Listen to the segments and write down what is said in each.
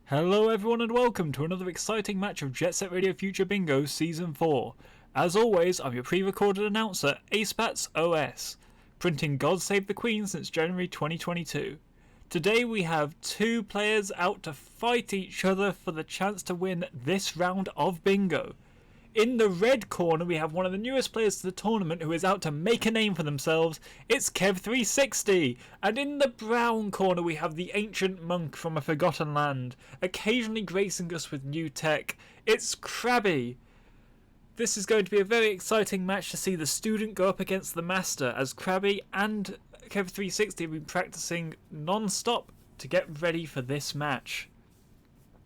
Hello everyone and welcome to another exciting match of Jet Set Radio Future Bingo Season 4. As always, I'm your pre-recorded announcer, AceBats OS, printing God Save the Queen since January 2022. Today we have two players out to fight each other for the chance to win this round of bingo. In the red corner we have one of the newest players to the tournament who is out to make a name for themselves. It's Kev360. And in the brown corner we have the ancient monk from a forgotten land, occasionally gracing us with new tech. It's Crabbi. This is going to be a very exciting match to see the student go up against the master, as Crabbi and Kev360 have been practicing non-stop to get ready for this match.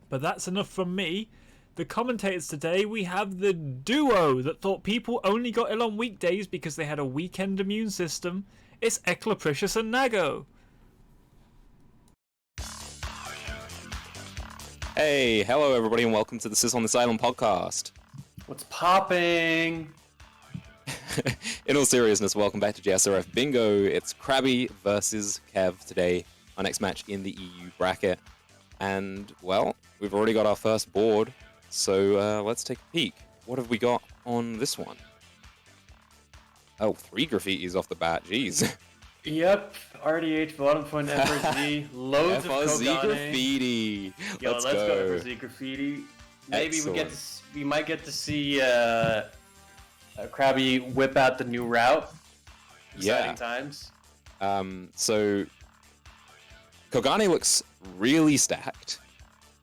But that's enough from me. The commentators today, we have the duo that thought people only got ill on weekdays because they had a weekend immune system. It's Eclopricious and Nago. Hey, hello everybody and welcome to the Sis on this Island podcast. What's popping? In all seriousness, welcome back to JSRF Bingo. It's Crabbi versus Kev today, our next match in the EU bracket. And, well, we've already got our first board. So let's take a peek. What have we got on this one? Oh, 3 graffitis off the bat. Jeez. Yep. RDH, bottom point, FRZ, loads of FRZ Kogane. graffiti. Yo, let's go FRZ graffiti. Maybe we might get to see Crabbi whip out the new route. Exciting times. So Kogane looks really stacked.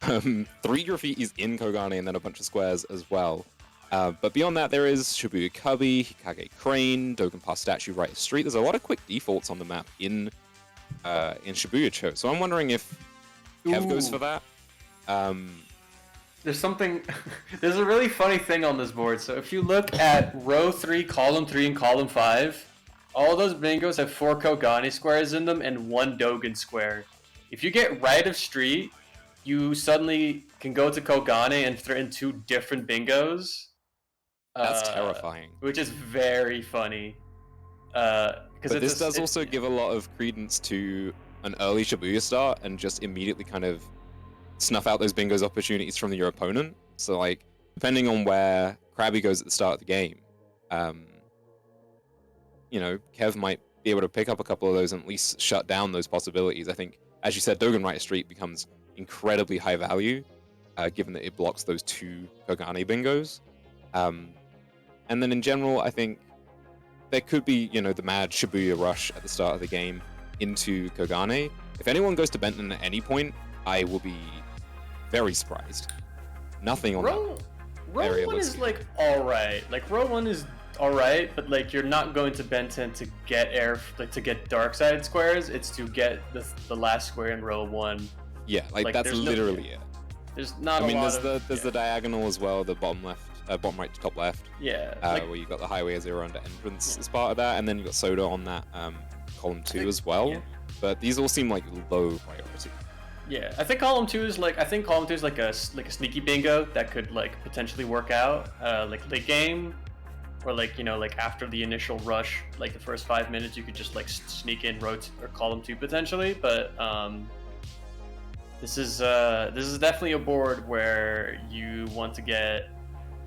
3 graffitis in Kogane and then a bunch of squares as well. But beyond that, there is Shibuya Cubby, Hikage Crane, Dogen Pass Statue, Right Street. There's a lot of quick defaults on the map in Shibuya Cho. So I'm wondering if Kev goes for that. There's something. There's a really funny thing on this board. So if you look at row 3, column 3, and column 5, all those bingos have 4 Kogane squares in them and 1 Dogen square. If you get right of street, you suddenly can go to Kogane and throw in 2 different bingos. That's terrifying. Which is very funny. But this does also give a lot of credence to an early Shibuya start and just immediately kind of snuff out those bingos opportunities from your opponent. So, like, depending on where Crabbi goes at the start of the game, you know, Kev might be able to pick up a couple of those and at least shut down those possibilities. I think, as you said, Dogen Right Street becomes incredibly high value, given that it blocks those 2 Kogane bingos. And then in general, I think there could be, you know, the mad Shibuya rush at the start of the game into Kogane. If anyone goes to Benton at any point, I will be very surprised. Nothing on row area 1 looks is good. like alright. Like row 1 is alright, but like you're not going to Benton to get to get dark side squares. It's to get the last square in row 1. Yeah, like that's literally it. There's not I mean, a lot there's the diagonal as well, the bottom right to top left. Yeah. Where you got the highway 0 under entrance as part of that, and then you got Soda on that column 2 as well. Yeah. But these all seem like low priority. Yeah, I think column 2 is like a sneaky bingo that could like potentially work out like late game, or like, you know, like after the initial rush, like the first 5 minutes you could just like sneak in row 2 or column 2 potentially. But this is definitely a board where you want to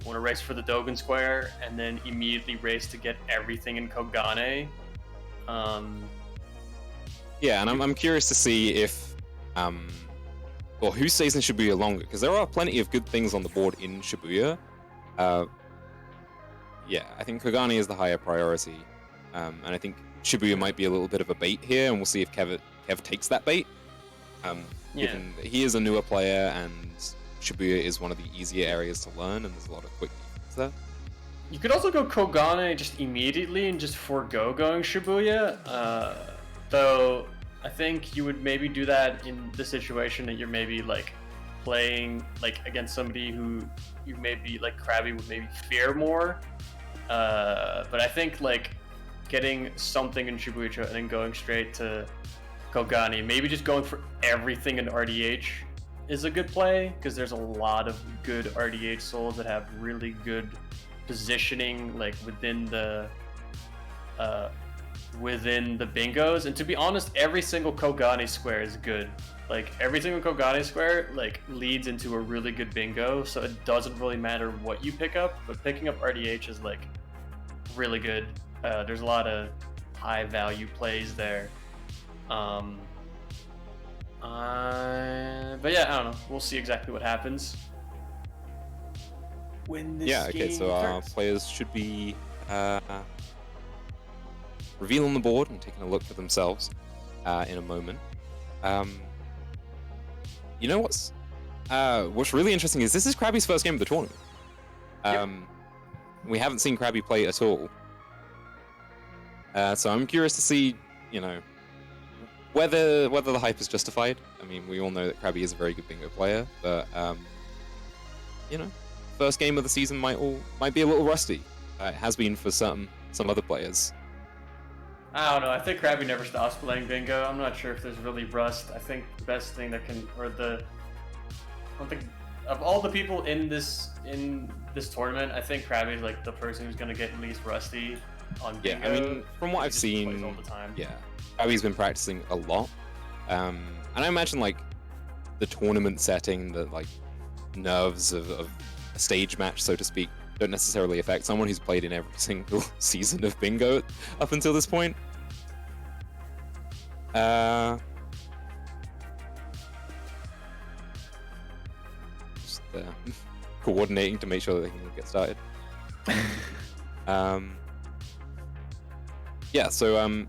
race for the Dogen square and then immediately race to get everything in Kogane. Yeah, and I'm curious to see if well, who stays in Shibuya longer, because there are plenty of good things on the board in Shibuya. Yeah, I think Kogane is the higher priority, and I think Shibuya might be a little bit of a bait here, and we'll see if Kev takes that bait. Given that he is a newer player and Shibuya is one of the easier areas to learn, and there's a lot of quick defense there. You could also go Kogane just immediately and just forego going Shibuya, though I think you would maybe do that in the situation that you're maybe like playing like against somebody who you maybe like Crabbi would maybe fear more. But I think like getting something in Shibuya and then going straight to Kogane, maybe just going for everything in RDH is a good play, because there's a lot of good RDH souls that have really good positioning like within the bingos. And to be honest, every single Kogane square is good. Like every single Kogane square like leads into a really good bingo, so it doesn't really matter what you pick up, but picking up RDH is like really good. There's a lot of high value plays there. But yeah, I don't know. We'll see exactly what happens when this Okay, game so our starts. players should be revealing the board and taking a look for themselves in a moment. You know what's really interesting is this is Crabby's first game of the tournament. We haven't seen Crabby play at all. So I'm curious to see, you know, whether the hype is justified. I mean, we all know that Crabby is a very good bingo player, but you know, first game of the season might be a little rusty. It has been for some other players. I don't know. I think Crabby never stops playing bingo. I'm not sure if there's really rust. I think the best thing that can, I don't think of all the people in this tournament, I think Crabby's like the person who's gonna get least rusty on bingo. Yeah, I mean, from what I've He just seen, plays all the time. yeah, Crabby's been practicing a lot, and I imagine like the tournament setting, the like nerves of a stage match, so to speak, don't necessarily affect someone who's played in every single season of bingo up until this point. Just coordinating to make sure that they can get started. Yeah, so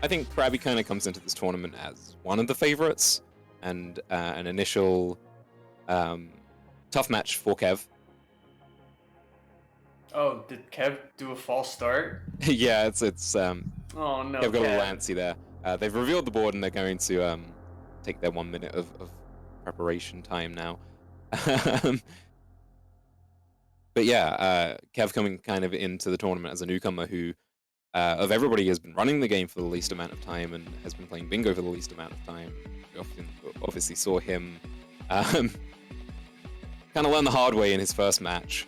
I think Crabby kind of comes into this tournament as one of the favorites, and an initial tough match for Kev. Oh, did Kev do a false start? Yeah, it's Oh no, Kev got a little Kev. antsy there. They've revealed the board and they're going to take their 1 minute of preparation time now. But yeah, Kev coming kind of into the tournament as a newcomer who, of everybody, has been running the game for the least amount of time and has been playing bingo for the least amount of time. We obviously saw him kind of learn the hard way in his first match,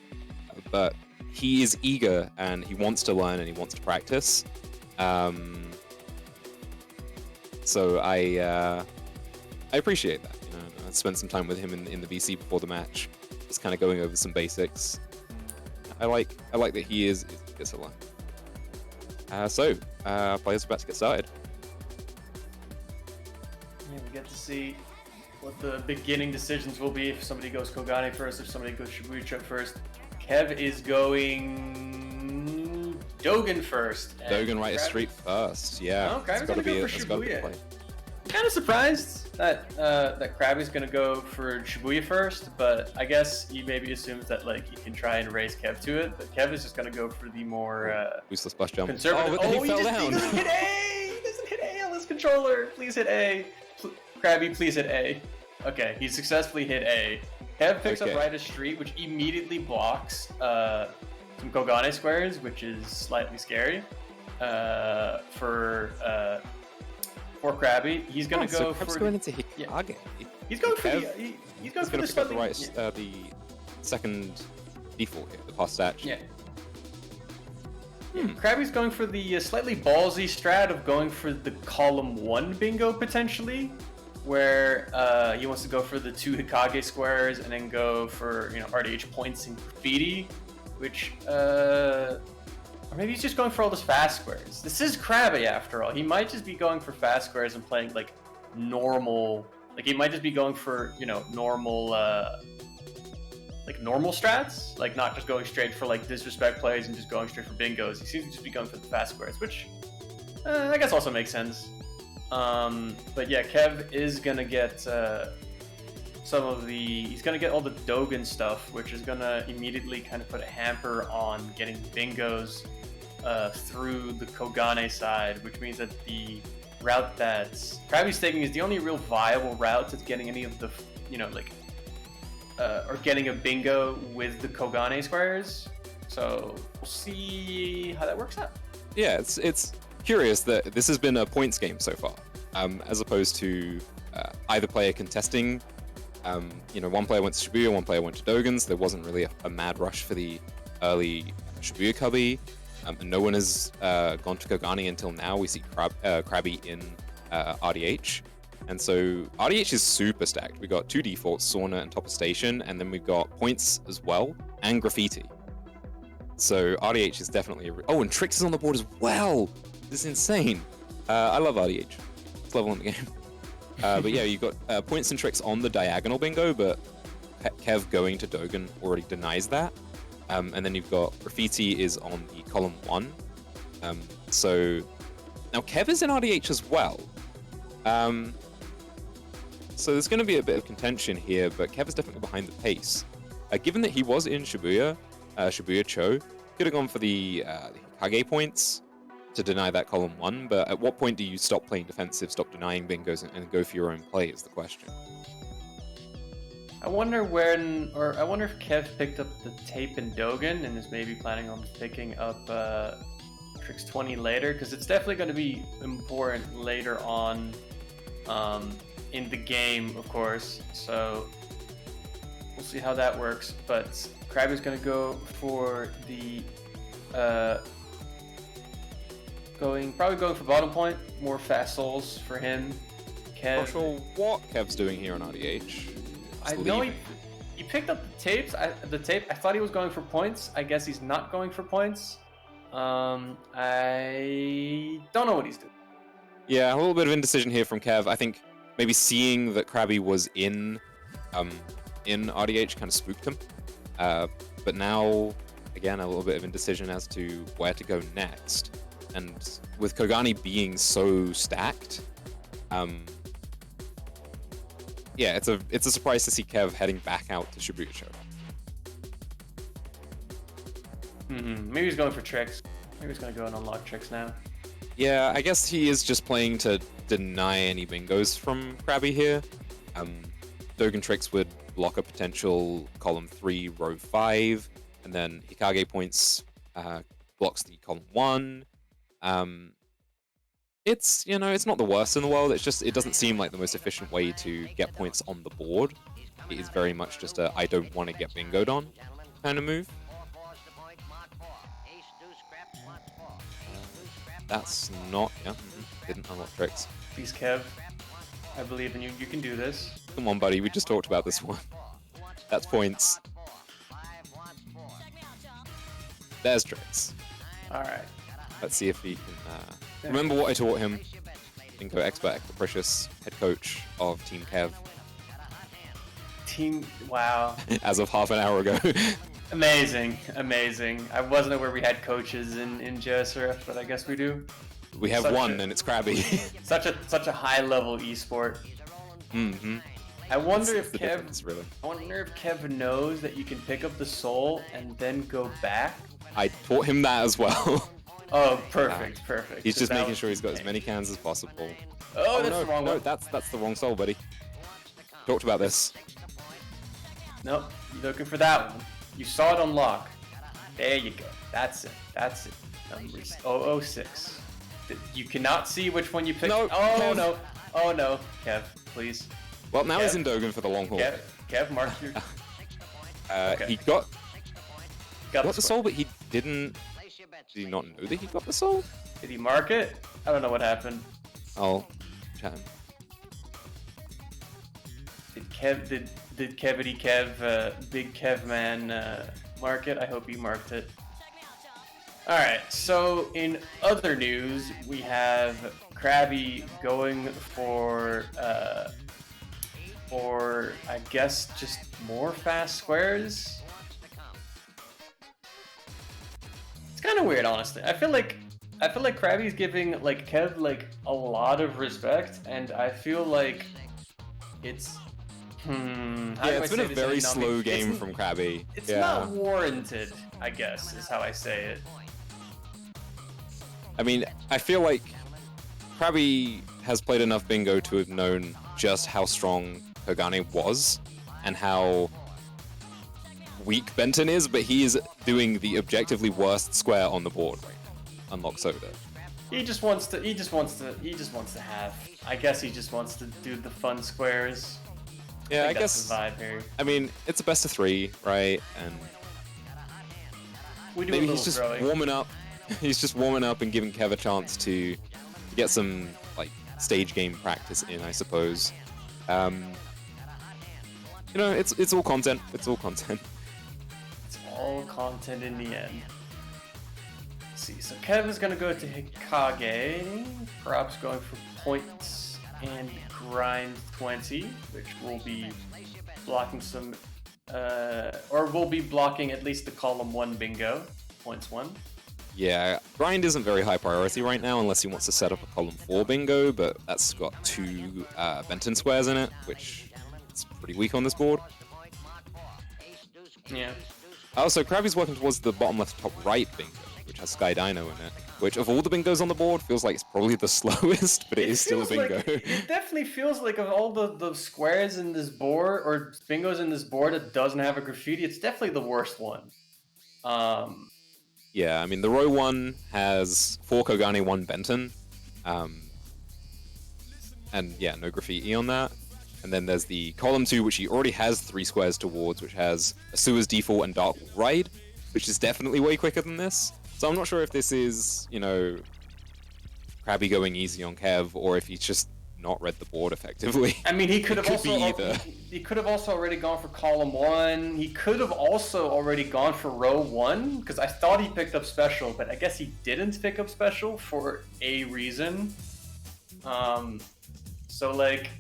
but he is eager and he wants to learn and he wants to practice. So I appreciate that. You know, I spent some time with him in the VC before the match, just kind of going over some basics. I like that he is eager to learn. So players are about to get started. Yeah, we get to see what the beginning decisions will be if somebody goes Kogane first, if somebody goes Shibuya Trip first. Kev is going Dogen first. Dogen right a street first, yeah. Okay, It's gotta be a Shibuya. good play. Kind of surprised that that Crabby's gonna go for Shibuya first, but I guess he maybe assumes that like he can try and raise Kev to it. But Kev is just gonna go for the more Useless bus jump. conservative. Oh, but then he fell He down. doesn't hit A. He doesn't hit A on this controller. Please hit A. Crabby, please hit A. Okay, he successfully hit A. Kev picks Okay. up right a street, which immediately blocks some Kogane squares, which is slightly scary for Crabby. He's gonna go so for Kev's going into yeah. Hikage. He's going for Kev he's going He's for going the to pick up the slightly right, the second default here, the pass statue. yeah. Crabby's going for the slightly ballsy strat of going for the column 1 bingo potentially, where he wants to go for the 2 Hikage squares and then go for, you know, RDH points and graffiti, which or maybe he's just going for all those fast squares. This is Crabby after all. He might just be going for fast squares and playing like normal, like he might just be going for, you know, normal normal strats, like not just going straight for like disrespect plays and just going straight for bingos. He seems to just be going for the fast squares, which I guess also makes sense. But yeah, Kev is gonna get he's gonna get all the Dogen stuff, which is gonna immediately kind of put a hamper on getting bingos through the Kogane side, which means that the route that Crabby's taking is the only real viable route to getting any of the, you know, like or getting a bingo with the Kogane squares. So we'll see how that works out. Yeah, it's curious that this has been a points game so far, as opposed to either player contesting. You know, one player went to Shibuya, one player went to Dogen's. There wasn't really a mad rush for the early Shibuya cubby, and no one has gone to Kogane until now. We see Crabby in RDH, And so RDH is super stacked. We got 2 defaults, Sauna and Top of Station, and then we've got points as well, and Graffiti. So RDH is definitely oh, and Trix is on the board as well. This is insane. I love RDH. It's level in the game. But yeah, you've got points and Tricks on the diagonal bingo, but Kev going to Dogen already denies that. And then you've got Graffiti is on the column 1. So now Kev is in RDH as well. So there's going to be a bit of contention here, but Kev is definitely behind the pace. Given that he was in Shibuya, Shibuya Cho, could have gone for the Hikage points to deny that column 1, but at what point do you stop playing defensive, stop denying bingos, and go for your own play is the question. I wonder if Kev picked up the tape in Dogen and is maybe planning on picking up Trix 20 later, because it's definitely going to be important later on in the game, of course. So we'll see how that works. But Crabbi's going to go for the probably going for bottom point, more fast souls for him. Kev, Not sure what Kev's doing here on RDH. I know he picked up the tapes. The tape. I thought he was going for points. I guess he's not going for points. I don't know what he's doing. Yeah, a little bit of indecision here from Kev. I think maybe seeing that Crabbi was in RDH kind of spooked him. But now, again, a little bit of indecision as to where to go next. And with Kogani being so stacked, yeah, it's a surprise to see Kev heading back out to Shibuya. Maybe he's going for tricks. Maybe he's going to go and unlock tricks now. Yeah, I guess he is just playing to deny any bingos from Crabbi here. Dogen Tricks would block a potential column 3, row 5, and then Hikage points blocks the column 1. It's, you know, it's not the worst in the world. It's just, it doesn't seem like the most efficient way to get points on the board. It is very much just a I don't want to get bingoed on kind of move. That's not, yeah, didn't unlock tricks. Please, Kev. I believe in you. You can do this. Come on, buddy. We just talked about this one. That's points. There's tricks. All right. Let's see if he can remember what I taught him. Bingo expert, capricious head coach of Team Kev. Wow. As of half an hour ago. Amazing, amazing. I wasn't aware we had coaches in JSRF, but I guess we do. We have one, and it's Crabbi. such a high level esport. Mm-hmm. I wonder if really. I wonder if Kev knows that you can pick up the soul and then go back. I taught him that as well. Oh, perfect, perfect. He's just making sure he's got as many cans as possible. Oh, that's no, the wrong no, one. that's the wrong soul, buddy. Talked about this. Nope, you're looking for that one. You saw it unlock. There you go. That's it. That's it. Numbers 006. You cannot see which one you picked. No, oh Kev. no. Oh no. Kev, please. Well, now Kev. he's in Dogen for the long haul. Kev, mark your... Okay. He got the score. soul, but he didn't... Did he not know that he got the soul? Did he mark it? I don't know what happened. I'll chat him. Did Kevity Kev, Big Kev Man, mark it? I hope he marked it. Alright, so in other news, we have Crabbi going for I guess just more fast squares. It's kind of weird, honestly. I feel like Crabbi's giving like Kev like a lot of respect, and I feel like it's it's been a very slow game from Crabbi. It's not warranted, I guess, is how I say it. I mean, I feel like Crabbi has played enough bingo to have known just how strong Kogane was and how weak Benton is, but he is doing the objectively worst square on the board right now. Unlock Soda. He just wants to have. I guess he just wants to do the fun squares. Yeah, I that's guess. the vibe here. I mean, it's a best of 3, right? And We do maybe a little he's just throwing. warming up. He's just warming up and giving Kev a chance to get some like stage game practice in, I suppose. You know, it's all content. It's all content. It's all content in the end. Let's see, so Kev is going to go to Hikage. Crab's going for points and grind 20, which will be blocking some, or will be blocking at least the column 1 bingo, points 1. Yeah, grind isn't very high priority right now unless he wants to set up a column 4 bingo, but that's got 2 Benton squares in it, which is pretty weak on this board. Yeah. Also, Crabby's working towards the bottom left top right bingo, which has Sky Dino in it, which of all the bingos on the board feels like it's probably the slowest, but it is still a bingo. Like, it definitely feels like of all the squares in this board, or bingos in this board that doesn't have a graffiti, it's definitely the worst one. Yeah, I mean, the row 1 has 4 Kogane, 1 Benton. And yeah, no graffiti on that. And then there's the column 2, which he already has 3 squares towards, which has a Sewers default and Dark Ride, which is definitely way quicker than this. So I'm not sure if this is, you know, Crabby going easy on Kev, or if he's just not read the board effectively. I mean, he could have also either. He could have also already gone for column 1. He could have also already gone for row 1, because I thought he picked up special, but I guess he didn't pick up special for a reason. So like,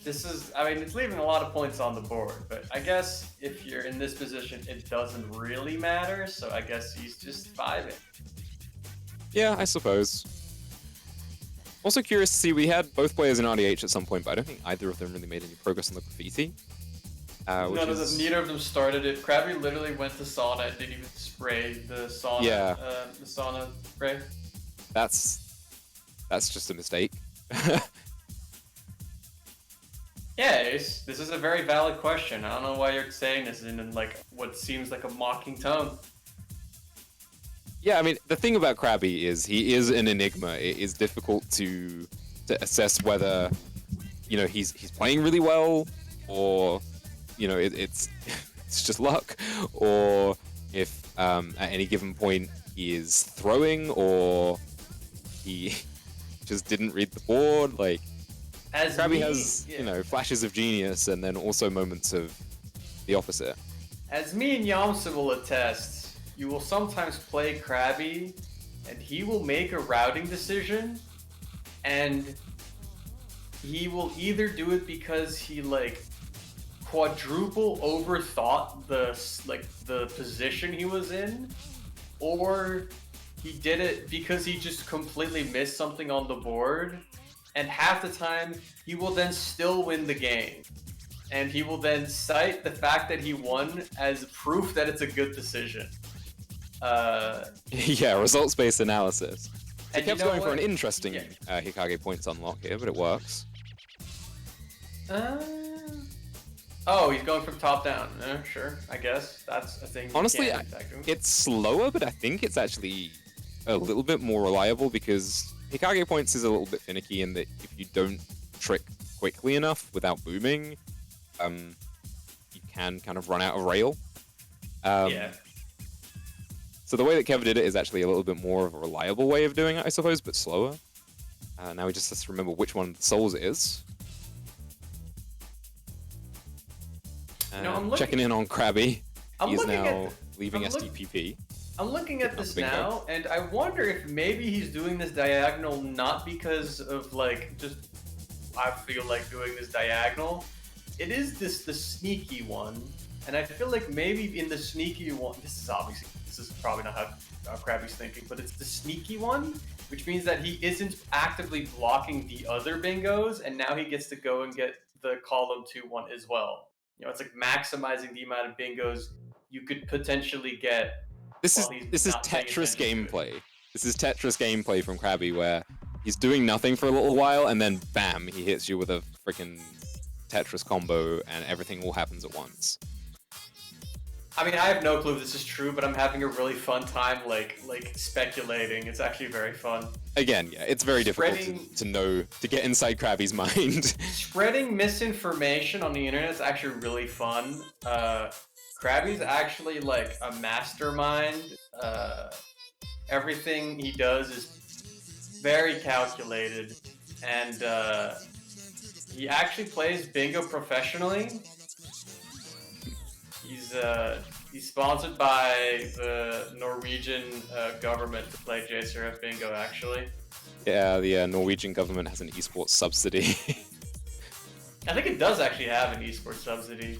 this is, I mean, it's leaving a lot of points on the board, but I guess if you're in this position, it doesn't really matter, so I guess he's just vibing. Yeah, I suppose. Also curious to see, we had both players in RDH at some point, but I don't think either of them really made any progress on the graffiti. Neither of them started it. Crabby literally went to sauna and didn't even spray the sauna, the sauna spray. That's just a mistake. Yeah, this is a very valid question. I don't know why you're saying this in like what seems like a mocking tone. Yeah, I mean, the thing about Crabby is he is an enigma. It is difficult to assess whether, you know, he's playing really well, or, you know, it's it's just luck, or if at any given point he is throwing, or he just didn't read the board. Like, Crabby has, you know, flashes of genius and then also moments of the opposite. As me and Yamsa will attest, you will sometimes play Crabby and he will make a routing decision and he will either do it because he like quadruple overthought the position he was in, or he did it because he just completely missed something on the board. And half the time, he will then still win the game. And he will then cite the fact that he won as proof that it's a good decision. Yeah, results-based analysis. So Kev's going for an interesting Hikage points unlock here, but it works. Oh, he's going from top down. Sure, I guess. That's a thing. Honestly, it's slower, but I think it's actually a little bit more reliable because Hikage points is a little bit finicky in that if you don't trick quickly enough without booming, you can kind of run out of rail. Yeah. So the way that Kev did it is actually a little bit more of a reliable way of doing it, I suppose, but slower. Now he just has to remember which one of the souls it is. I'm checking in on Crabby. He is now leaving I'm SDPP. I'm looking at this now, and I wonder if maybe he's doing this diagonal not because of like just I feel like doing this diagonal. It is the sneaky one, and I feel like maybe in the sneaky one, this is probably not how Crabby's thinking, but it's the sneaky one, which means that he isn't actively blocking the other bingos, and now he gets to go and get the column 2 one as well. You know, it's like maximizing the amount of bingos you could potentially get. This is Tetris gameplay. This is Tetris gameplay from Crabby, where he's doing nothing for a little while, and then bam, he hits you with a freaking Tetris combo, and everything all happens at once. I mean, I have no clue if this is true, but I'm having a really fun time, like speculating. It's actually very fun. Again, yeah, it's very difficult to get inside Crabby's mind. Spreading misinformation on the internet is actually really fun. Crabby's actually like a mastermind. Everything he does is very calculated, and he actually plays bingo professionally. He's sponsored by the Norwegian government to play JSRF bingo, actually. Yeah, the Norwegian government has an esports subsidy. I think it does actually have an esports subsidy.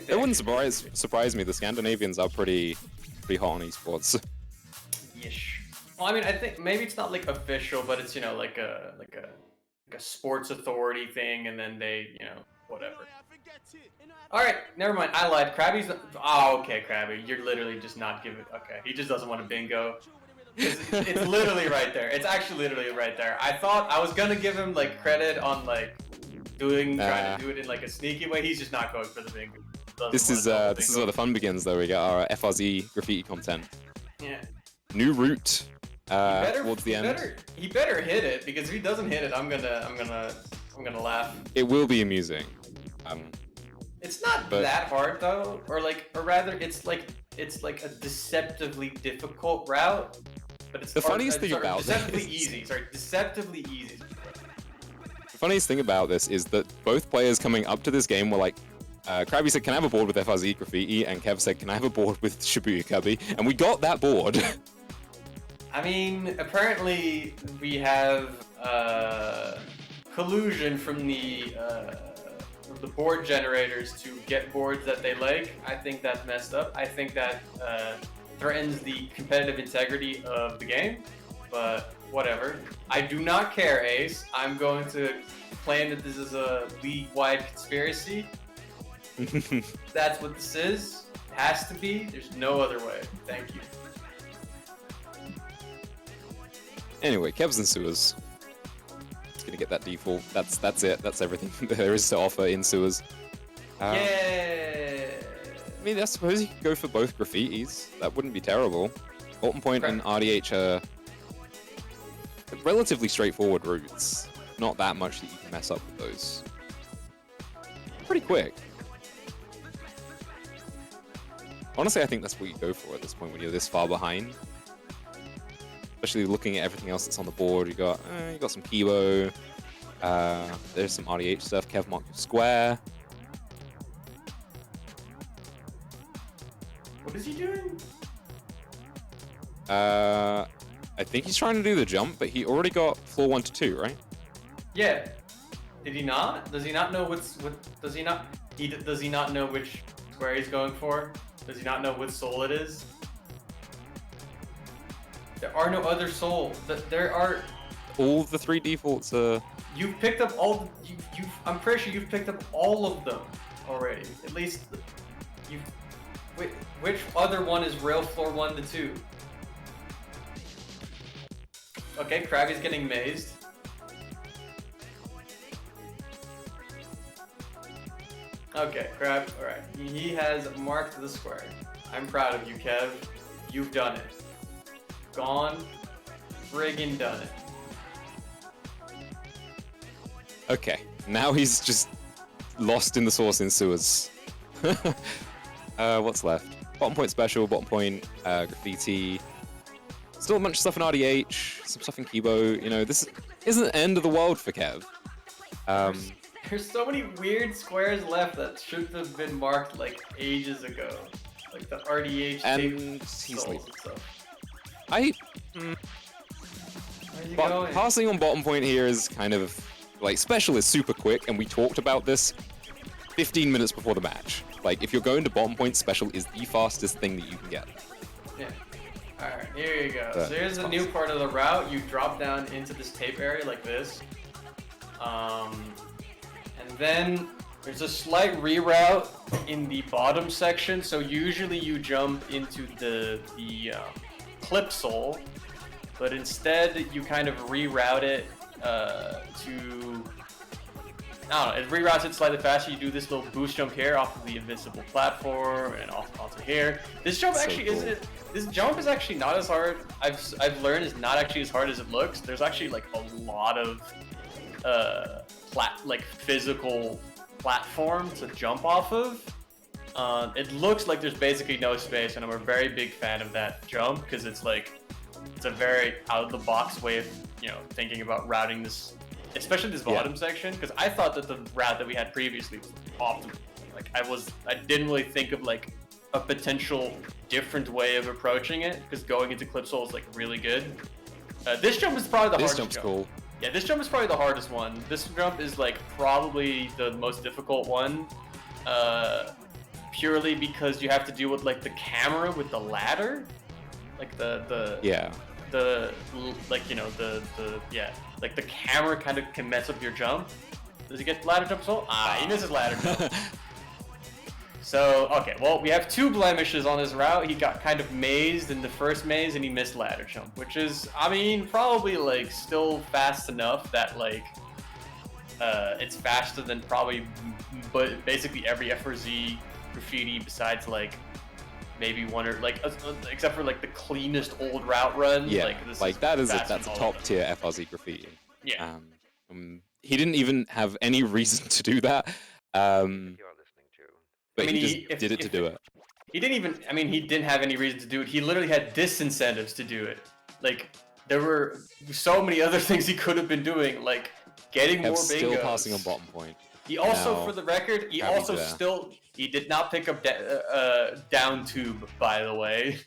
It wouldn't surprise me. The Scandinavians are pretty hot on esports. Yeesh. Well, I mean, I think maybe it's not like official, but it's, you know, like a sports authority thing, and then they, you know, whatever. All right, never mind. I lied. Crabby's. Oh, okay, Crabby. You're literally just not giving. Okay, he just doesn't want to bingo. It's literally right there. It's actually literally right there. I thought I was gonna give him like credit on like trying to do it in like a sneaky way. He's just not going for the bingo. This is where the fun begins, though. We get our FRZ graffiti content. Yeah. New route. Towards the end. He better hit it, because if he doesn't hit it, I'm gonna laugh. It will be amusing. It's not that hard though, or rather, it's like a deceptively difficult route, but it's the funniest thing about deceptively easy. Sorry, deceptively easy. The funniest thing about this is that both players coming up to this game were like, Crabbi said, "Can I have a board with FRZ graffiti?" and Kev said, "Can I have a board with Shibuya Cubby?" And we got that board. I mean, apparently we have collusion from the board generators to get boards that they like. I think that's messed up. I think that threatens the competitive integrity of the game, but whatever. I do not care, Ace. I'm going to claim that this is a league-wide conspiracy. That's what this is. It has to be. There's no other way. Thank you. Anyway, Kevs and sewers. It's gonna get that default. That's it. That's everything there is to offer in sewers. Yeah. I mean, I suppose you could go for both graffitis. That wouldn't be terrible. Alton Point and RDH are relatively straightforward routes. Not that much that you can mess up with those. Pretty quick. Honestly, I think that's what you go for at this point when you're this far behind. Especially looking at everything else that's on the board. You got some Kibo. There's some RDH stuff. Kev marked square. What is he doing? I think he's trying to do the jump, but he already got floor 1 to 2, right? Yeah. Did he not? Does he not know does he not know which square he's going for? Does he not know what soul it is? There are no other souls. There are. All the 3 defaults are. You've picked up all. I'm pretty sure you've picked up all of them already. At least. Which other one is rail floor 1 to 2? Okay, Crabby's getting mazed. Okay, Crab. All right, he has marked the square. I'm proud of you, Kev. You've done it. Gone, friggin' done it. Okay, now he's just lost in the source in sewers. What's left? Bottom point special, bottom point graffiti. Still a bunch of stuff in RDH, some stuff in Kibo. You know, this isn't the end of the world for Kev. There's so many weird squares left that should have been marked like ages ago. Like the RDH and he's like, passing on bottom point here is kind of like special is super quick, and we talked about this 15 minutes before the match. Like, if you're going to bottom point, special is the fastest thing that you can get. Yeah. Alright, here you go. So here's a new part of the route. You drop down into this tape area like this. And then there's a slight reroute in the bottom section. So usually you jump into the clip soul, but instead you kind of reroute it to, I don't know, it reroutes it slightly faster. You do this little boost jump here off of the invincible platform and off onto here. This jump actually this jump is actually not as hard. I've learned is not actually as hard as it looks. There's actually like a lot of physical platform to jump off of. It looks like there's basically no space, and I'm a very big fan of that jump because it's like it's a very out of the box way of thinking about routing this, especially this bottom section. Because I thought that the route that we had previously was optimal. Like I didn't really think of like a potential different way of approaching it, because going into Clipsole is like really good. This jump is probably the hardest jump. This jump's cool. Yeah, this jump is probably the hardest one. This jump is like probably the most difficult one, purely because you have to deal with like the camera with the ladder, like the like the camera kind of can mess up your jump. Does he get ladder jump? He misses ladder jump. So, okay, well, we have 2 blemishes on his route. He got kind of mazed in the first maze, and he missed ladder jump, which is, I mean, probably, like, still fast enough that, like, it's faster than probably basically every FRZ graffiti besides, like, maybe one or, like, except for, like, the cleanest old route runs. Yeah, like that's a top-tier FRZ graffiti. Yeah. He didn't even have any reason to do that. But he just did it to do it. He didn't even, I mean, he didn't have any reason to do it. He literally had disincentives to do it. Like, there were so many other things he could have been doing, like getting more bingos. Still passing on bottom point. He also, for the record, he did not pick up down tube, by the way.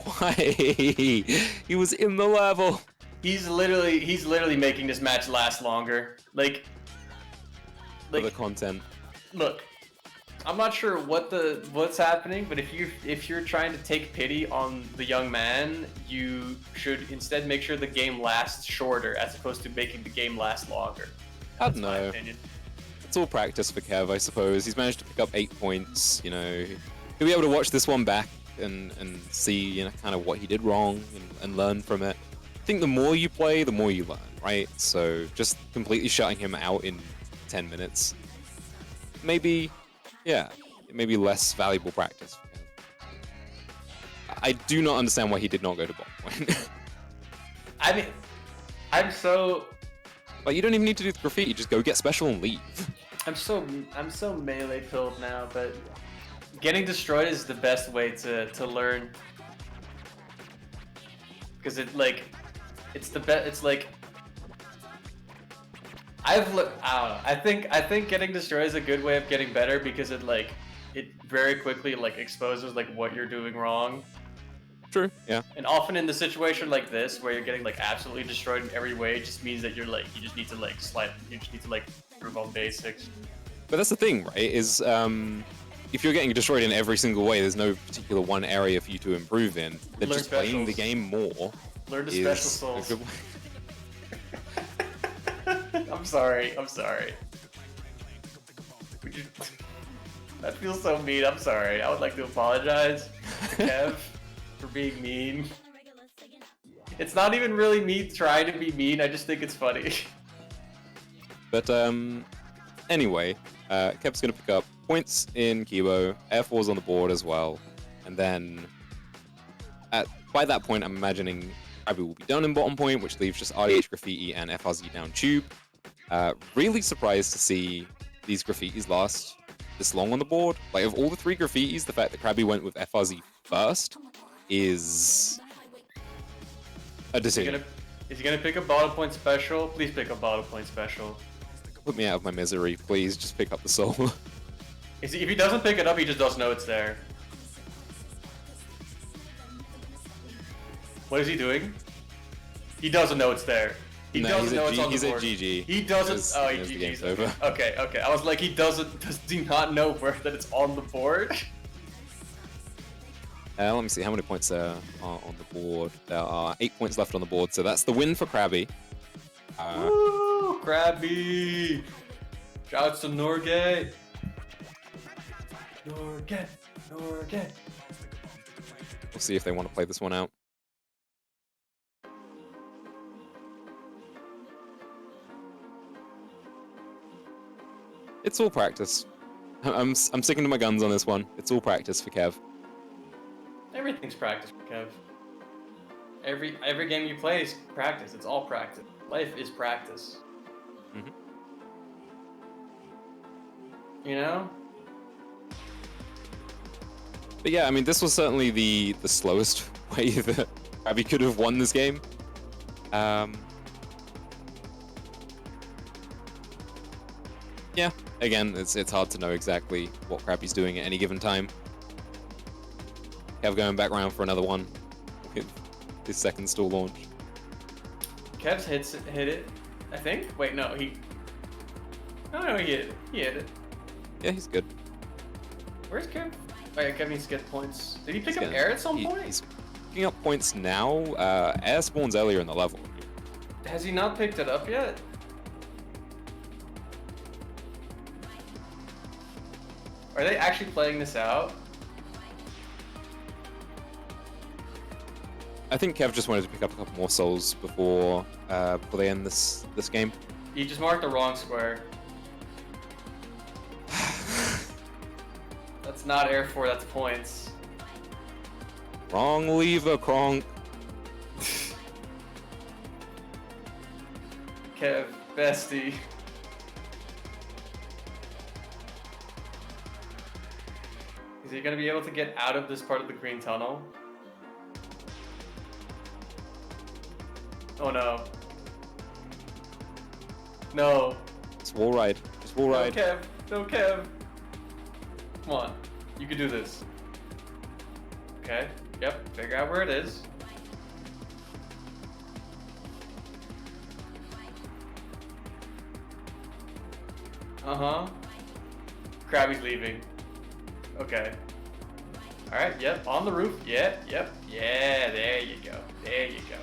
Why? He was in the level. He's literally making this match last longer. Like for the content. Look, I'm not sure what's happening, but if you're trying to take pity on the young man, you should instead make sure the game lasts shorter as opposed to making the game last longer. I don't know. It's all practice for Kev, I suppose. He's managed to pick up 8 points. He'll be able to watch this one back and see kind of what he did wrong and learn from it. I think the more you play, the more you learn, right? So just completely shutting him out in 10 minutes, maybe less valuable practice. I do not understand why he did not go to bottom point. I mean, I'm so... Like, you don't even need to do the graffiti, just go get special and leave. I'm so melee pilled now, but getting destroyed is the best way to learn. Because it's the best, it's like... I don't know. I think getting destroyed is a good way of getting better because it very quickly exposes what you're doing wrong. True. Yeah. And often in the situation like this where you're getting absolutely destroyed in every way, it just means that you're you just need to improve on basics. But that's the thing, right? Is if you're getting destroyed in every single way, there's no particular one area for you to improve in. Then just playing the game more. Learn the special souls. I'm sorry. That feels so mean. I'm sorry. I would like to apologize to Kev for being mean. It's not even really me trying to be mean. I just think it's funny. But anyway, Kev's gonna pick up points in Kibo. Air 4's on the board as well, and then by that point, I'm imagining Crabbi will be done in bottom point, which leaves just RDH graffiti and FRZ down tube. Really surprised to see these graffitis last this long on the board. Like, of all the 3 graffitis, the fact that Crabbi went with FRZ first is a decision. Is he gonna pick a bottom point special? Please pick a bottom point special. Put me out of my misery, please. Just pick up the soul. If he doesn't pick it up, he just doesn't know it's there. What is he doing? He doesn't know it's there. He doesn't know it's on the board. He's at GG. He doesn't. Oh, he GG's over. Okay. I was like, does he not know that it's on the board? Let me see how many points there are on the board. There are 8 points left on the board, so that's the win for Crabbi. Woo, Crabbi! Shouts to Norgate. Norgate. We'll see if they want to play this one out. It's all practice. I'm sticking to my guns on this one. It's all practice for Kev. Everything's practice for Kev. Every game you play is practice. It's all practice. Life is practice. Mm-hmm. You know? But yeah, I mean, this was certainly the slowest way that Crabbi could have won this game. Yeah, again, it's hard to know exactly what Crabbi's doing at any given time. Kev going back round for another one with his second stall launch. Kev's hit it, I think. Wait, no, he. No, he hit it. He hit it. Yeah, he's good. Where's Kev? Oh yeah, Kev needs to get points. Did he pick up air at some point? He's picking up points now. Air spawns earlier in the level. Has he not picked it up yet? Are they actually playing this out? I think Kev just wanted to pick up a couple more souls before they end this game. He just marked the wrong square. That's not air 4, that's points. Wrong lever, Kronk. Kev, bestie. Is he gonna be able to get out of this part of the green tunnel? Oh no. No. It's wall ride. It's wall ride. No, Kev. No, Kev. Come on. You can do this. Okay. Yep. Figure out where it is. Uh-huh. Crabby's leaving. Okay. Alright, yep. On the roof. Yep, yep. Yeah, there you go. There you go.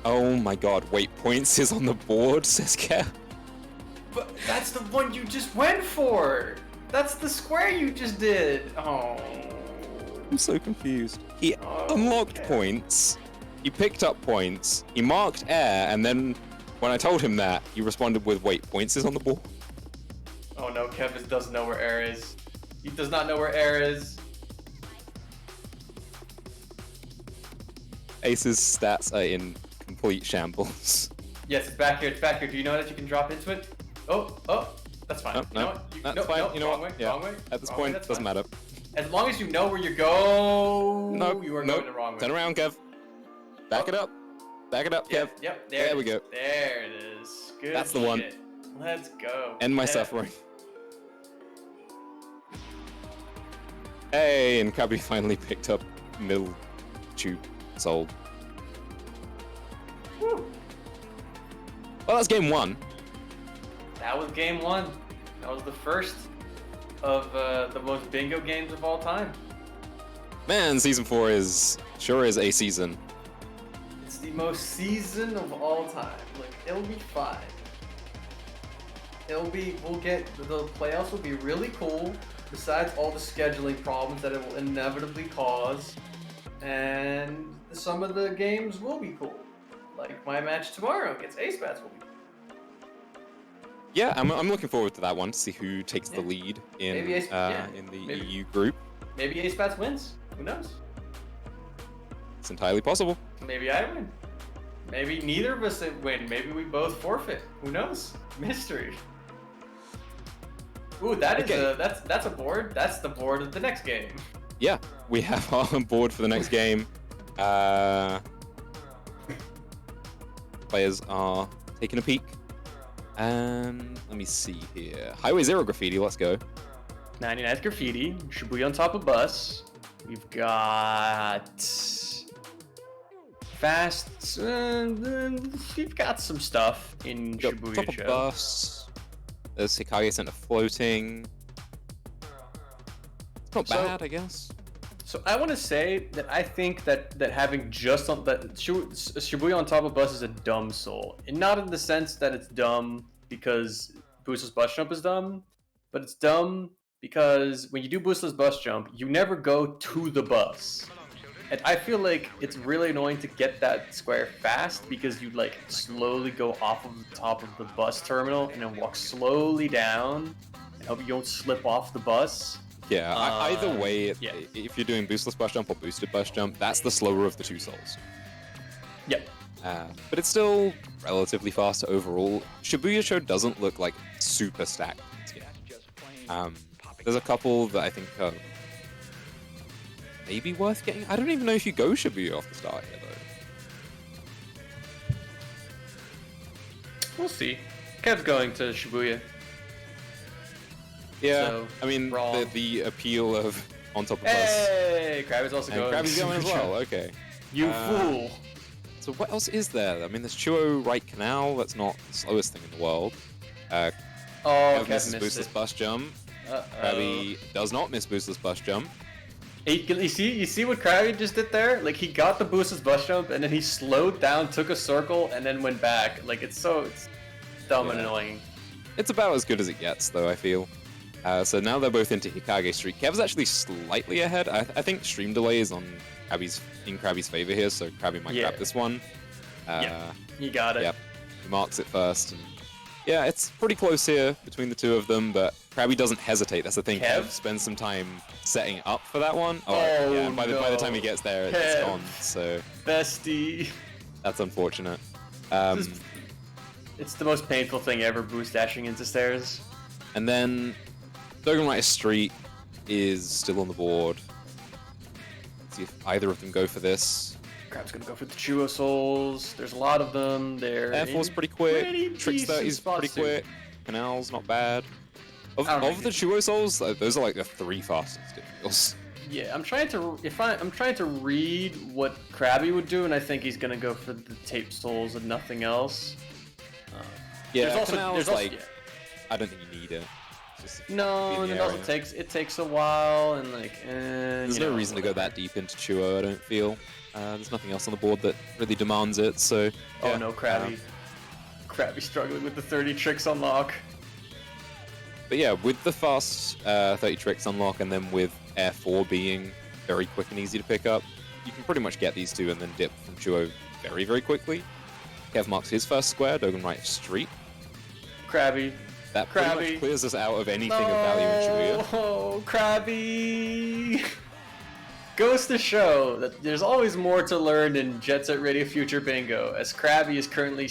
Oh my god, wait, points is on the board, says Kev. But that's the one you just went for! That's the square you just did! Oh. I'm so confused. He unlocked points, he picked up points, he marked air, and then when I told him that, he responded with, wait, points is on the board? Oh no, Kev doesn't know where air is. He does not know where air is. Ace's stats are in complete shambles. Yes, it's back here, it's back here. Do you know that you can drop into it? Oh, that's fine. No, You know what? that's fine. No, You know wrong what? way, wrong way. At this Wrong way, point, that's doesn't fine. matter. As long as you know where you go, you are going the wrong way. Turn around, Kev. Back it up. Back it up, Kev. Yep, there we go. There it is. Good That's the one. shit. Let's go. End my suffering. Hey, and Crabbi finally picked up middle tube sold. Woo. Well, that's game one. That was game one. That was the first of the most bingo games of all time. Man, season 4 sure is a season. It's the most season of all time. Like, it'll be fine. The playoffs will be really cool, besides all the scheduling problems that it will inevitably cause. And some of the games will be cool. Like my match tomorrow against Ace Bats will be cool. Yeah, I'm looking forward to that one to see who takes the lead in Maybe the maybe. EU group. Maybe Ace Bats wins. Who knows? It's entirely possible. Maybe I win. Maybe neither of us win. Maybe we both forfeit. Who knows? Mystery. Ooh, that's a board. That's the board of the next game. Yeah, we have our board for the next game. Players are taking a peek. And let me see here. Highway Zero Graffiti, let's go. 99th Graffiti, Shibuya on top of bus. We've got fast. We've got some stuff in Shibuya Top of Show. bus. There's Hikage Center floating. It's not bad, I guess. So I want to say that I think that having just on that Shibuya on top of bus is a dumb soul, and not in the sense that it's dumb because boostless bus jump is dumb, but it's dumb because when you do boostless bus jump, you never go to the bus, and I feel like it's really annoying to get that square fast because you like slowly go off of the top of the bus terminal and then walk slowly down and hope you don't slip off the bus. Yeah, either way, yeah. If you're doing boostless bus jump or boosted bus jump, that's the slower of the two souls. Yep. But it's still relatively fast overall. Shibuya Show doesn't look like super stacked. There's a couple that I think are maybe worth getting. I don't even know if you go Shibuya off the start here, though. We'll see. Kev's going to Shibuya. Yeah, So, I mean, wrong. the appeal of on top of us. Hey, Crabby's also And going. Crabby's going as well, okay. You Uh, fool. So what else is there? I mean, there's Chuo Right Canal. That's not the slowest thing in the world. Oh, Kev Kev misses missed boostless it. bus jump. Uh-oh. Crabby does not miss boostless bus jump. Hey, you see what Crabby just did there? Like, he got the boostless bus jump, and then he slowed down, took a circle, and then went back. Like, it's dumb and Yeah. annoying. It's about as good as it gets, though, I feel. So now they're both into Hikage Street. Kev's actually slightly ahead. I think stream delay is in Crabby's favor here, so Crabby might Yeah. grab this one. Yeah. You got it. Yep. He marks it first. And yeah, it's pretty close here between the two of them, but Crabby doesn't hesitate. That's the thing. Kev? Kev spends some time setting up for that one. Oh, yeah. And by the no. time he gets there, it's Kev. gone. So Bestie. that's unfortunate. This is- It's the most painful thing ever, boost dashing into stairs. And then Dogenwriter Street is still on the board. Let's see if either of them go for this. Crab's gonna go for the Chuo Souls. There's a lot of them. They're Air Force in pretty quick. pretty Tricks decent 30's spots pretty too. quick. Canal's not bad. Of I don't the Chuo Souls, those are like the 3 fastest it feels. Yeah, I'm trying to read what Crabby would do, and I think he's gonna go for the Tape Souls and nothing else. Yeah, Canal's like, yeah. I don't think you need it. It's just if you No, be in and the it also area. takes a while, and like, There's no reason to go that deep into Chuo, I don't feel. There's nothing else on the board that really demands it, so... Oh yeah, no, Crabby. Crabby struggling with the 30 tricks unlock. But yeah, with the fast 30 tricks unlock, and then with Air 4 being very quick and easy to pick up, you can pretty much get these two and then dip from Chuo very, very quickly. Kev marks his first square, Dogenwriter Street. Crabby. That pretty Crabby. much clears us out of anything of value in Shibuya. Oh, Crabby. Goes to show that there's always more to learn in Jet Set Radio Future Bingo, as Crabby is currently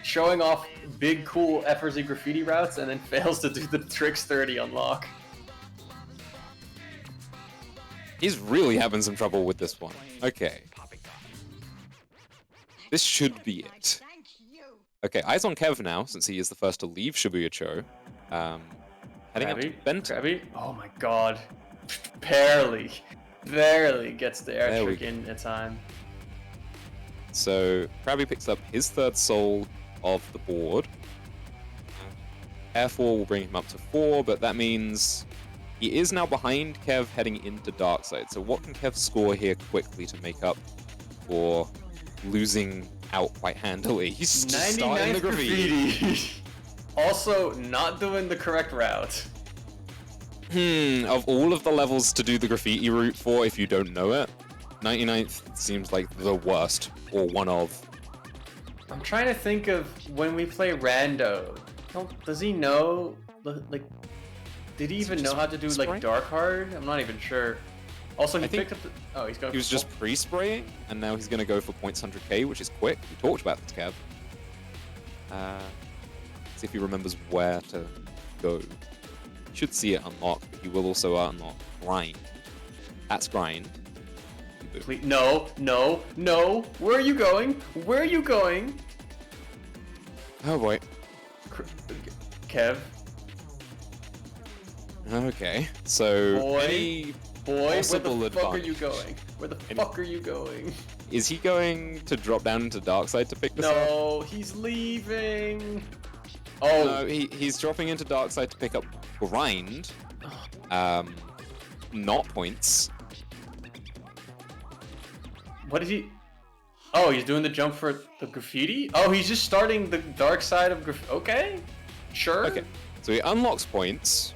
showing off big, cool FRZ graffiti routes and then fails to do the Tricks 30 unlock. He's really having some trouble with this one. Okay. This should be it. Okay, eyes on Kev now, since he is the first to leave Shibuya Cho. Heading up to Benton. Crabby? Oh my god. Barely gets the air There we trick in time. So, Crabby picks up his third soul of the board. Air 4 will bring him up to 4, but that means he is now behind Kev heading into Darkside. So what can Kev score here quickly to make up for losing out quite handily? He's just starting the 99th graffiti. graffiti. Also, not doing the correct route. Of all of the levels to do the graffiti route for, if you don't know it, 99th seems like the worst, or one of. I'm trying to think of when we play Rando. Does he know? Like, did he even know how to do spray? like Dark Hard? I'm not even sure. Also, he I think picked up the. Oh, he's going. He was for just pre-spraying, and now he's going to go for points 100k, which is quick. We talked about this, Kev. See if he remembers where to go. You should see it unlock, but he will also unlock Grind. That's Grind. Please, no. Where are you going? Where are you going? Oh boy. Kev. Okay, so Boy. any Boy, where possible the fuck are advantage? you going? Where the fuck are you going? Is he going to drop down into Darkside to pick this up? No, he's leaving. Oh, No, he's dropping into Darkside to pick up Grind. Not points. what did he? Oh, he's doing the jump for the graffiti? Oh, he's just starting the dark side of graffiti. Okay, sure. Okay, so he unlocks points.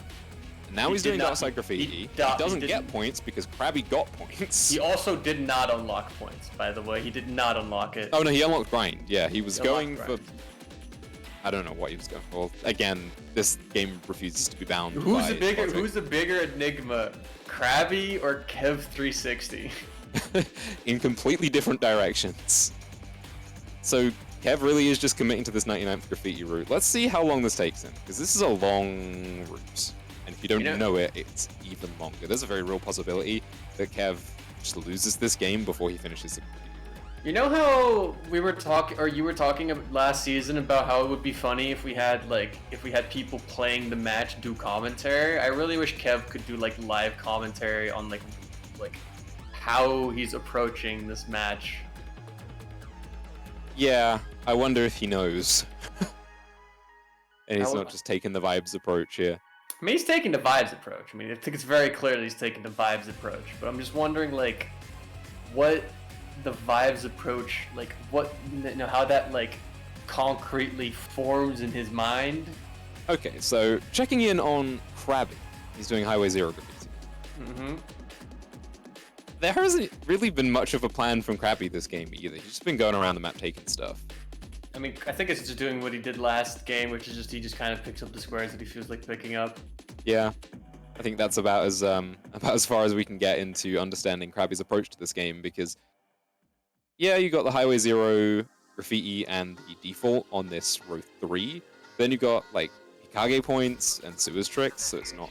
Now He he's did doing not- Darkside Graffiti. he He, do- he doesn't didn't- get points because Crabby got points. He also did not unlock points, by the way. He did not unlock it. Oh no, he unlocked Grind. Yeah, he was He going unlocked for... Grind. I don't know what he was going for. Again, this game refuses to be bound Who's by the bigger? logic. Who's the bigger enigma, Crabby or Kev360? In completely different directions. So Kev really is just committing to this 99th graffiti route. Let's see how long this takes him, because this is a long route. And if you don't know it, it's even longer. There's a very real possibility that Kev just loses this game before he finishes the community. You know how we were talking, or you were talking last season about how it would be funny if we had people playing the match do commentary. I really wish Kev could do like live commentary on like how he's approaching this match. Yeah, I wonder if he knows. And he's not just taking the vibes approach here. I mean, he's taking the vibes approach. I mean, I think it's very clear that he's taking the vibes approach. But I'm just wondering, like, what the vibes approach, like, what, how that, like, concretely forms in his mind. Okay, so checking in on Crabbi. He's doing Highway Zero graffiti. Mm-hmm. There hasn't really been much of a plan from Crabbi this game either. He's just been going around the map taking stuff. I mean, I think it's just doing what he did last game, which is just he just kind of picks up the squares that he feels like picking up. Yeah, I think that's about as far as we can get into understanding Crabbi's approach to this game, because yeah, you got the Highway Zero graffiti and the default on this row 3. Then you got like Hikage points and sewers tricks, so it's not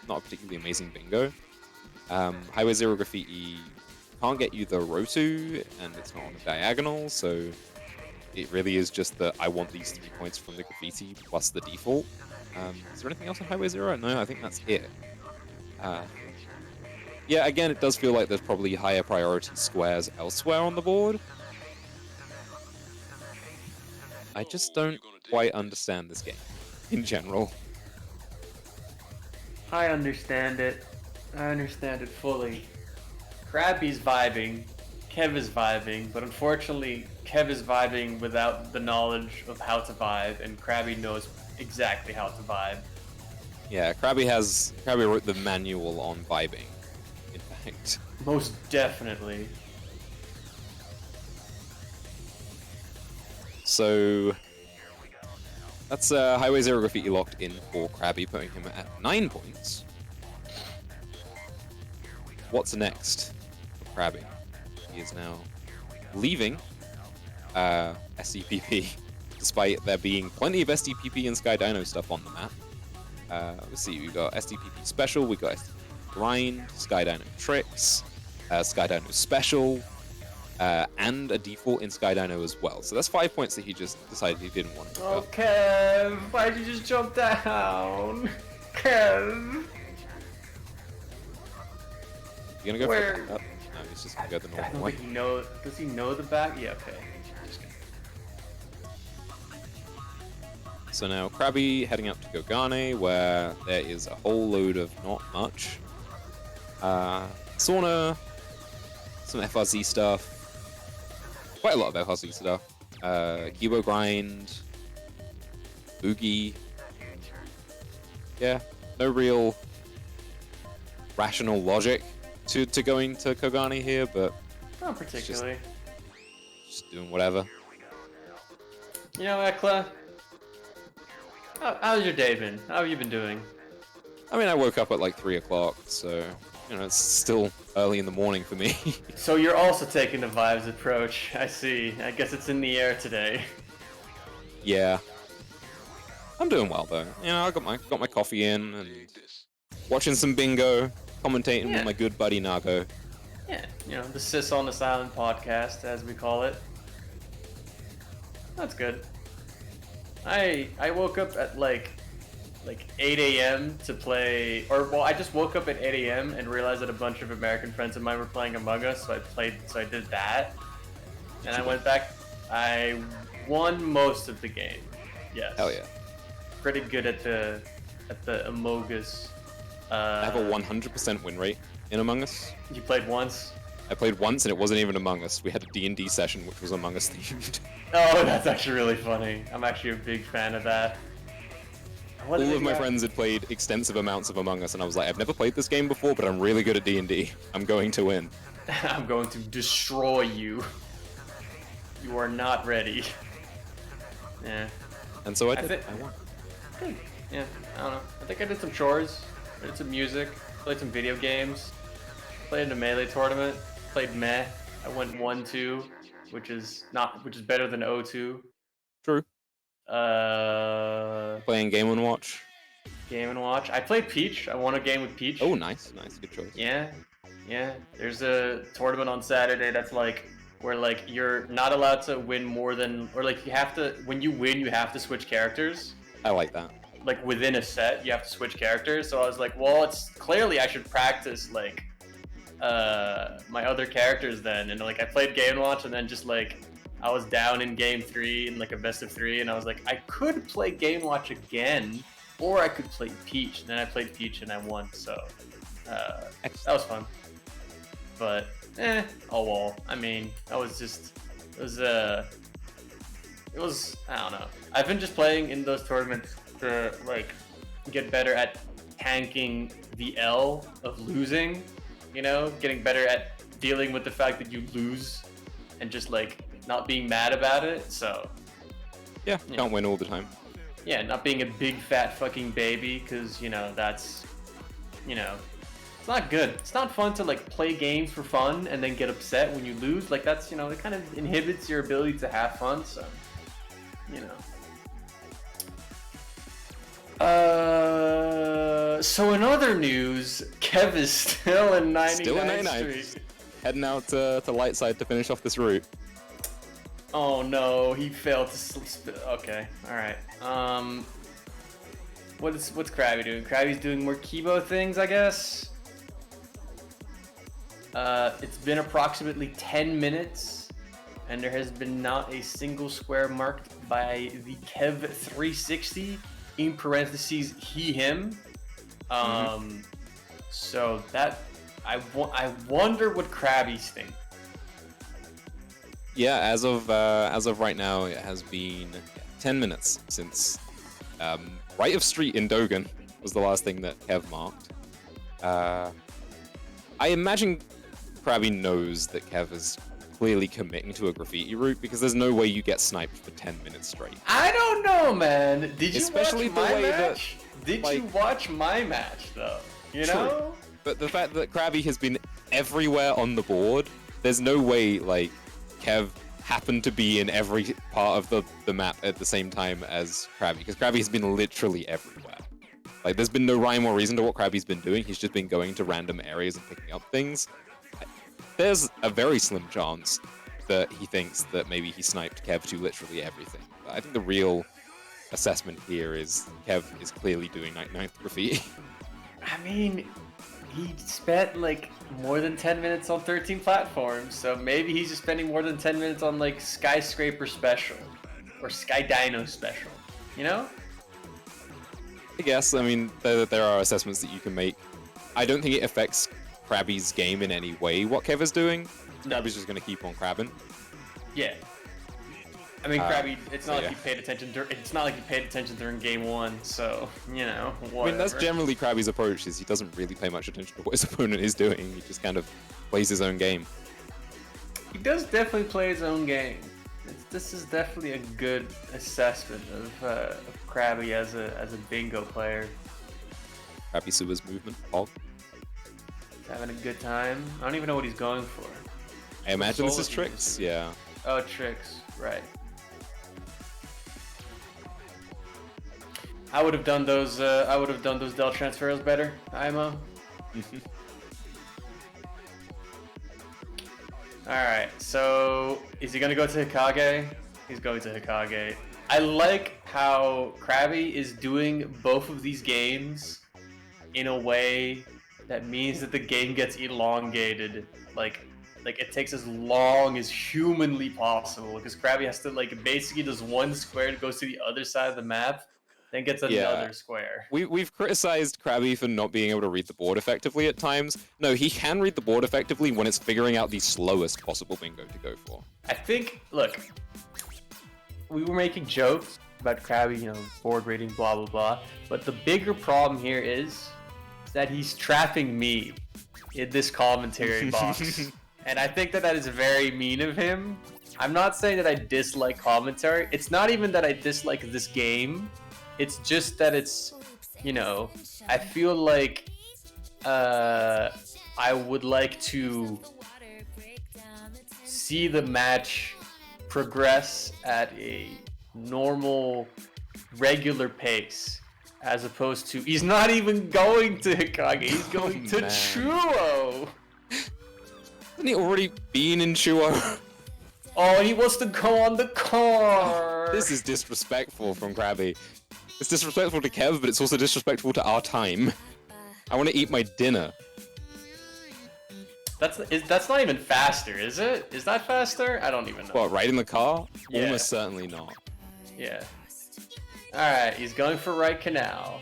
a particularly amazing bingo. Highway Zero graffiti can't get you the row 2, and it's not on a diagonal, so it really is just that I want these 3 points from the graffiti plus the default. Is there anything else on Highway Zero? No, I think that's it. Yeah, again, it does feel like there's probably higher priority squares elsewhere on the board. I just don't quite understand this game in general. I understand it. I understand it fully. Crabbi's vibing, Kev is vibing, but unfortunately, Kev is vibing without the knowledge of how to vibe, and Crabbi knows exactly how to vibe. Yeah, Crabbi wrote the manual on vibing, in fact. Most definitely. So that's Highway Zero graffiti locked in for Crabbi, putting him at 9 points. What's next for Crabbi? He is now leaving SDPP, despite there being plenty of SDPP and Sky Dino stuff on the map. Let's see, we got SDPP Special, we got SDPP Grind, Sky Dino Tricks, Sky Dino Special, and a default in Sky Dino as well. So that's 5 points that he just decided he didn't want to pick up. Kev, why'd you just jump down? Kev! You gonna go for the backup? No, he's just gonna go the normal way. Does he know the back? Yeah, okay. So now Crabbi heading up to Gogane, where there is a whole load of not much. Sauna, some FRZ stuff, quite a lot of FRZ stuff. Kibo Grind, Boogie. Yeah, no real rational logic to going to Kogane here, but not particularly. Just doing whatever. You know, Ekla, how's your day been? How have you been doing? I mean, I woke up at like 3 o'clock, so you know it's still early in the morning for me. So you're also taking the vibes approach. I see. I guess it's in the air today. Yeah, I'm doing well though. You know, I got my coffee in and watching some bingo, commentating with my good buddy Nago. Yeah, you know, the Sis on this Island podcast, as we call it. That's good. I woke up at like 8 a.m. to play, I just woke up at 8 a.m. and realized that a bunch of American friends of mine were playing Among Us, so I did that. And I went back, I won most of the game. Yes. Hell yeah. Pretty good at the Among Us. I have a 100% win rate in Among Us. You played once? I played once and it wasn't even Among Us. We had a D&D session which was Among Us themed. Oh, that's actually really funny. I'm actually a big fan of that. All of my friends had played extensive amounts of Among Us and I was like, I've never played this game before, but I'm really good at D&D. I'm going to win. I'm going to destroy you. You are not ready. Yeah. And so I did. I won. Good. Yeah, I don't know. I think I did some chores. I did some music. Played some video games. Played in a Melee tournament. Played Meh. I went 1-2, which is better than 0-2. True. Playing Game & Watch. Game & Watch. I played Peach. I won a game with Peach. Oh, nice, good choice. Yeah. There's a tournament on Saturday that's like where like you're not allowed to win more than, or like you have to, when you win you have to switch characters. I like that. Like within a set you have to switch characters. So I was like, well, it's clearly I should practice like my other characters then. And like I played Game & Watch, and then just like I was down in game 3 in like a best of 3, and I was like, I could play Game & Watch again, or I could play Peach. And then I played Peach and I won, so that was fun. But oh well. I mean, that was just it was I don't know. I've been just playing in those tournaments to like get better at tanking the L of losing, you know, getting better at dealing with the fact that you lose and just like not being mad about it. So yeah, can't win all the time. Yeah, not being a big fat fucking baby, because you know that's, you know, it's not good. It's not fun to like play games for fun and then get upset when you lose. Like that's, you know, it kind of inhibits your ability to have fun. So, you know. So in other news, Kev is still in 99th Street. Heading out to Lightside to finish off this route. Oh no, he failed to. Okay, all right. What's Crabbi doing? Crabbi's doing more Kibo things, I guess. It's been approximately 10 minutes, and there has been not a single square marked by the Kev360, in parentheses, he/him. So that I wonder what Crabbies think. Yeah, as of right now, it has been 10 minutes since Right of Street in Dogen was the last thing that Kev marked. I imagine Crabbi knows that Kev is clearly committing to a graffiti route, because there's no way you get sniped for 10 minutes straight. I don't know, man. Did you Especially watch the my way match? Did like, you watch my match, though? You True. know? But the fact that Crabbi has been everywhere on the board, there's no way, like, Kev happened to be in every part of the map at the same time as Crabbi, because Crabbi has been literally everywhere. Like, there's been no rhyme or reason to what Crabbi's been doing. He's just been going to random areas and picking up things. There's a very slim chance that he thinks that maybe he sniped Kev to literally everything. But I think the real assessment here is Kev is clearly doing 99th graffiti. I mean, he spent like more than 10 minutes on 13 platforms, so maybe he's just spending more than 10 minutes on like Skyscraper Special or Sky Dino Special, you know? I guess, I mean, there are assessments that you can make. I don't think it affects Crabbi's game in any way, what Kev is doing. No. Crabbi's just going to keep on crabbing. Yeah. I mean, Crabbi, it's not like yeah. he paid attention. It's not like he paid attention during game 1, so you know. Whatever. I mean, that's generally Crabbi's approach, is he doesn't really pay much attention to what his opponent is doing. He just kind of plays his own game. He does definitely play his own game. This is definitely a good assessment of Crabbi as a bingo player. Crabbi Sua's movement, Hog. Having a good time. I don't even know what he's going for. I imagine this is tricks, yeah. Oh, tricks, right. I would have done those Del transfers better, IMO. Alright, so is he gonna go to Hikage? He's going to Hikage. I like how Crabbi is doing both of these games in a way that means that the game gets elongated. Like it takes as long as humanly possible, because Crabbi has to like basically does one square, goes to the other side of the map, then gets another square. We've criticized Crabbi for not being able to read the board effectively at times. No, he can read the board effectively when it's figuring out the slowest possible bingo to go for. I think, look, we were making jokes about Crabbi, you know, board reading, blah blah blah, but the bigger problem here is that he's trapping me in this commentary box. And I think that is very mean of him. I'm not saying that I dislike commentary. It's not even that I dislike this game. It's just that it's, you know, I feel like I would like to see the match progress at a normal, regular pace. As opposed to, he's not even going to Hikage, he's going to man. Chuo! Hasn't he already been in Chuo? Oh, he wants to go on the car! This is disrespectful from Crabbi. It's disrespectful to Kev, but it's also disrespectful to our time. I want to eat my dinner. That's not even faster, is it? Is that faster? I don't even know. What, right in the car? Yeah. Almost certainly not. Yeah. Alright, he's going for right canal.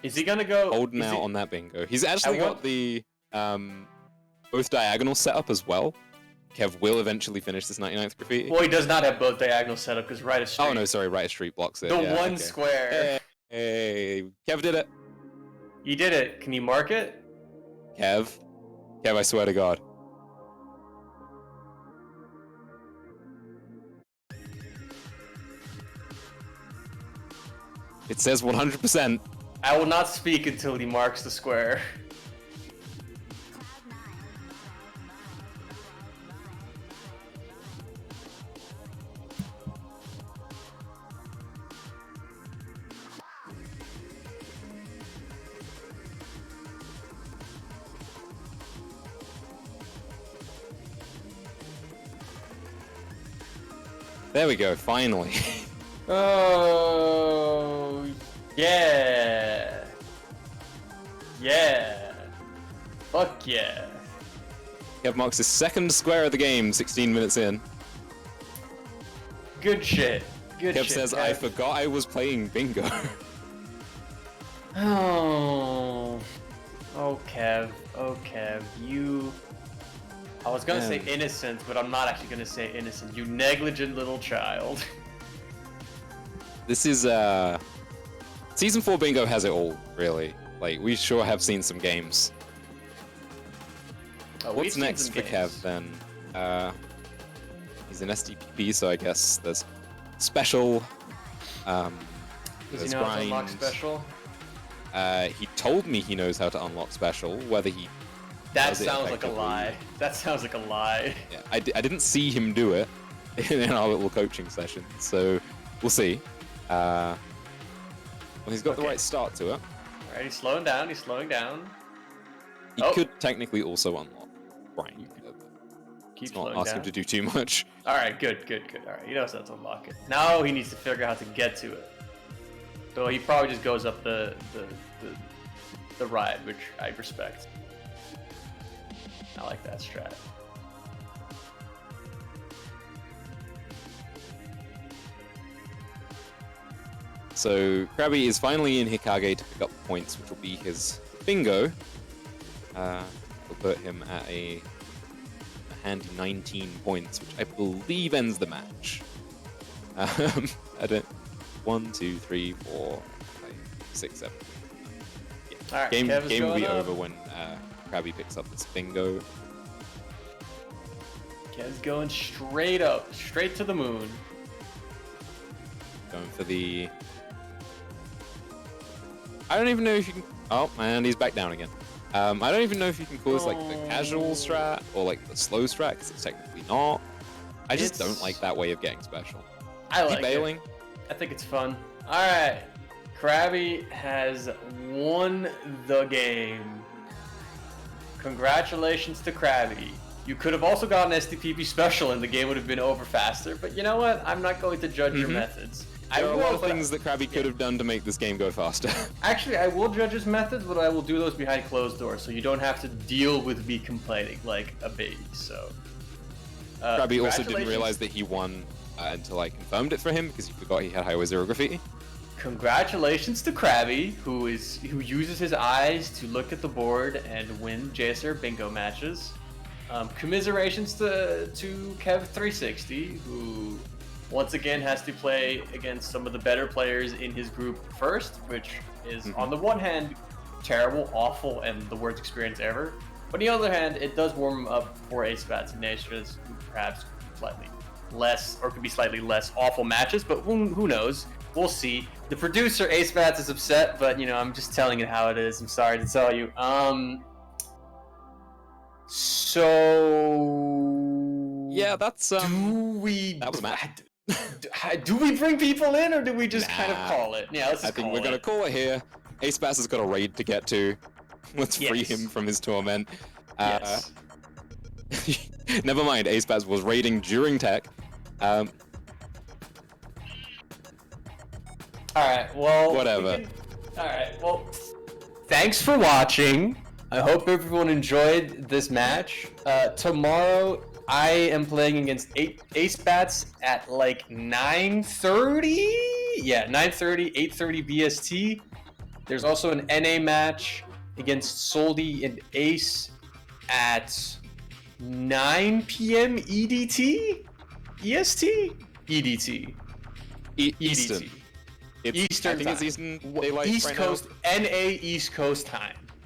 Is he gonna go... Holding out on that bingo. He's actually got the both diagonal set up as well. Kev will eventually finish this 99th graffiti. Well, he does not have both diagonal set up because right is straight. Oh no, sorry, right street blocks it. The yeah, one okay. square. Hey, Kev did it. He did it. Can you mark it? Kev, I swear to God. It says 100%. I will not speak until he marks the square. There we go, finally. Oh, yeah. Yeah. Fuck yeah. Kev marks his second square of the game, 16 minutes in. Good shit. Good Kev shit. says, Kev. I forgot I was playing bingo. Oh. Oh, Kev. Oh, Kev. You... I was gonna say innocent, but I'm not actually gonna say innocent. You negligent little child. This is, Season 4 bingo has it all, really. Like, we sure have seen some games. Oh, What's next for Kev, then? He's an SDPP, so I guess there's special. Does there's he know how to unlock grind. special? He told me he knows how to unlock special. Whether he That does it sounds like a effectively- lie. That sounds like a lie. Yeah, I didn't see him do it in our little coaching session, so we'll see. Well, he's got the Okay. right start to it. Alright, he's slowing down. He's slowing down. He Oh. could technically also unlock grind. Keep Let's not slowing ask down. him to do too much. Alright, good. Alright, he knows how to unlock it. Now he needs to figure out how to get to it. So he probably just goes up the ride, which I respect. I like that strat. So Crabbi is finally in Hikage to pick up points, which will be his bingo. Will put him at a handy 19 points, which I believe ends the match. I don't. 1, 2, 3, 4, 5, 6, 7. Yeah. Alright, Game Kevin's will be going up. over when Crabbi picks up this bingo. Kev's going straight up, straight to the moon. Going for the. I don't even know if you can. Oh, and he's back down again. I don't even know if you can call this like the casual strat or like the slow strat, because it's technically not. I just It's- don't like that way of getting special. I Is like he bailing? it. I think it's fun. Alright, Crabbi has won the game. Congratulations to Crabbi. You could have also gotten SDPP special and the game would have been over faster, but you know what? I'm not going to judge your methods. There are a lot of but- things that Crabbi could have done to make this game go faster. Actually, I will judge his methods, but I will do those behind closed doors, so you don't have to deal with me complaining like a baby. So, Crabbi also didn't congratulations. realize that he won until I confirmed it for him, because he forgot he had Highway Zero graffiti. Congratulations to Crabbi, who uses his eyes to look at the board and win JSRF bingo matches. Commiserations to Kev360, who once again has to play against some of the better players in his group first, which is on the one hand terrible, awful, and the worst experience ever. But on the other hand, it does warm him up for Ace-Bats and Nations, who perhaps slightly less, or could be slightly less awful matches, but who knows? We'll see. The producer, Ace-Bats, is upset, but, you know, I'm just telling it how it is. I'm sorry to tell you. So... Yeah, that's Do we... that was a match. Do we bring people in, or do we just kind of Nah. call it? Yeah, let's just I think call we're it. gonna call it here. Ace Bats has got a raid to get to. Let's free Yes. him from his torment. Yes. Never mind, Ace Bats was raiding during tech. All right. Well. Whatever. All right. Well. Thanks for watching. I hope everyone enjoyed this match. Tomorrow I am playing against Ace Bats at like 9:30. Yeah, 9:30, 8:30 BST. There's also an NA match against Soldi and Ace at 9 p.m. EDT? EST? EDT. Eastern. EDT. It's, Eastern I think it's time. Eastern Daylight East right Coast, NA East Coast time.